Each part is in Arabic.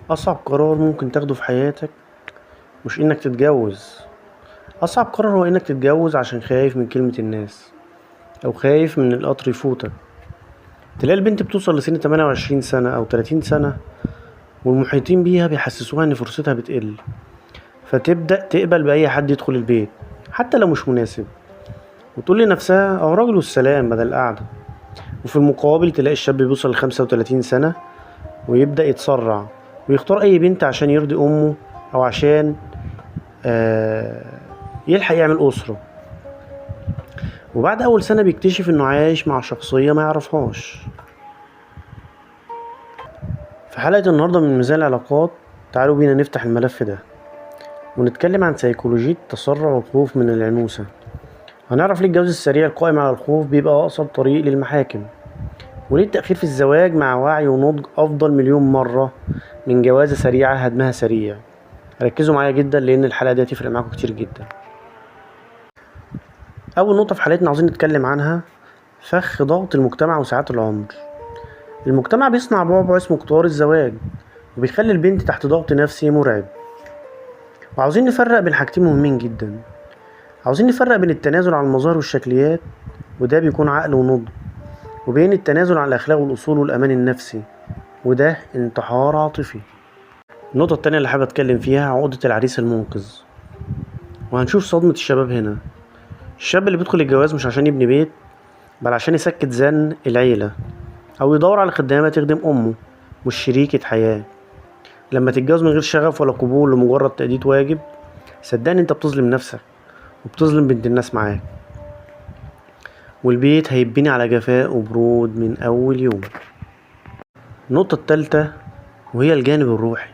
أصعب قرار ممكن تاخده في حياتك مش إنك تتجوز. أصعب قرار هو إنك تتجوز عشان خايف من كلمة الناس، أو خايف من القطر يفوتك. تلاقي البنت بتوصل لسن 28 سنة أو 30 سنة والمحيطين بيها بيحسسوها إن فرصتها بتقل، فتبدأ تقبل بأي حد يدخل البيت حتى لو مش مناسب، وتقول لنفسها أهو راجل والسلام بدل القعدة. وفي المقابل تلاقي الشاب بيوصل ل35 سنة ويبدأ يتسرع ويختار أي بنت عشان يرضي أمه، أو عشان آه، يلحق يعمل أسرة. وبعد أول سنة بيكتشف إنه عايش مع شخصية ما يعرفهاش. في حلقة النهاردة من ميزان العلاقات تعالوا بينا نفتح الملف ده ونتكلم عن سيكولوجية التسرع والخوف من العنوسة. هنعرف ليه الجواز السريع القائم على الخوف بيبقى أقصر طريق للمحاكم، وليه التأخير في الزواج مع وعي ونضج أفضل مليون مرة من جوازة سريعة هدمها سريع. ركزوا معايا جدا لأن الحلقة دي هتفرق معاكم كتير جدا. أول نقطة في حلقتنا عاوزين نتكلم عنها فخ ضغط المجتمع وساعات العمر. المجتمع بيصنع بعبع اسمه قطار الزواج، وبيخلي البنت تحت ضغط نفسي مرعب. وعاوزين نفرق بين حاجتين مهمين جدا. عاوزين نفرق بين التنازل عن المظاهر والشكليات، وده بيكون عقل ونضج، وبين التنازل عن الأخلاق والأصول والأمان النفسي، وده انتحار عاطفي. النقطة التانية اللي حابب أتكلم فيها عقدة العريس المنقذ، وهنشوف صدمة الشباب هنا. الشاب اللي بيدخل الجواز مش عشان يبني بيت، بل عشان يسكت زن العيلة، أو يدور على خدامة تخدم أمه مش شريكة حياة. لما تتجوز من غير شغف ولا قبول لمجرد تأدية واجب، صدقني انت بتظلم نفسك وبتظلم بنت الناس معاك، والبيت هيبني على جفاء وبرود من أول يوم. النقطة التالتة وهي الجانب الروحي.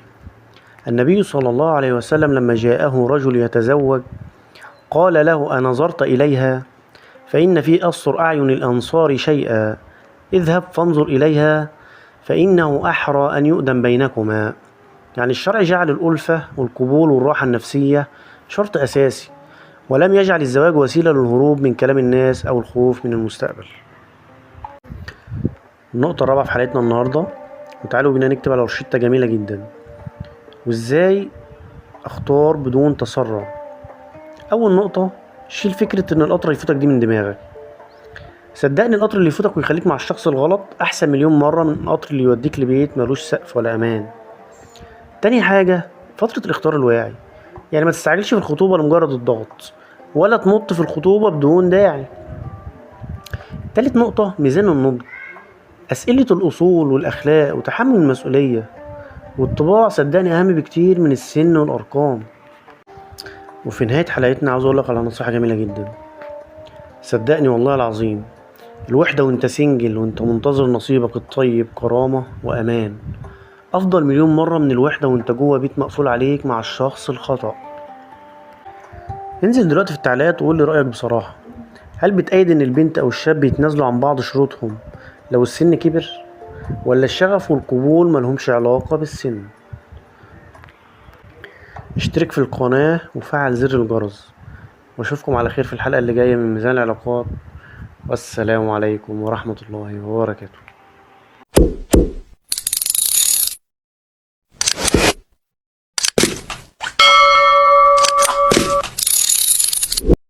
النبي صلى الله عليه وسلم لما جاءه رجل يتزوج قال له أنظرت إليها فإن في أسر أعين الأنصار شيئا، اذهب فانظر إليها فإنه أحرى أن يؤدم بينكما. يعني الشرع جعل الألفة والقبول والراحة النفسية شرط أساسي، ولم يجعل الزواج وسيلة للهروب من كلام الناس أو الخوف من المستقبل. النقطة الرابعة في حلقتنا النهاردة، وتعالوا بينا نكتب على روشتة جميلة جدا، وإزاي أختار بدون تسرع. أول نقطة، شيل فكرة إن القطر يفوتك دي من دماغك. صدقني القطر اللي يفوتك ويخليك مع الشخص الغلط أحسن مليون مرة من القطر اللي يوديك لبيت ملوش سقف ولا أمان. تاني حاجة، فترة الاختيار الواعي. يعني ما تستعجلش في الخطوبة لمجرد الضغط، ولا تنط في الخطوبة بدون داعي. تالت نقطة، ميزان النضج. أسئلة الأصول والأخلاق وتحمل المسؤولية والطباع صدقني أهم بكتير من السن والأرقام. وفي نهاية حلقتنا عاوز أقولك على نصيحة جميلة جدا. صدقني والله العظيم، الوحدة وانت سنجل وانت منتظر نصيبك الطيب كرامة وأمان أفضل مليون مرة من الوحدة وانت جوه بيت مقفول عليك مع الشخص الخطأ. انزل دلوقتي في التعليقات وقول لي رأيك بصراحة. هل بتأيد ان البنت او الشاب يتنازلوا عن بعض شروطهم لو السن كبر، ولا الشغف والقبول ملهمش علاقة بالسن؟ اشترك في القناة وفعل زر الجرس، واشوفكم على خير في الحلقة اللي جاية من ميزان العلاقات. والسلام عليكم ورحمة الله وبركاته.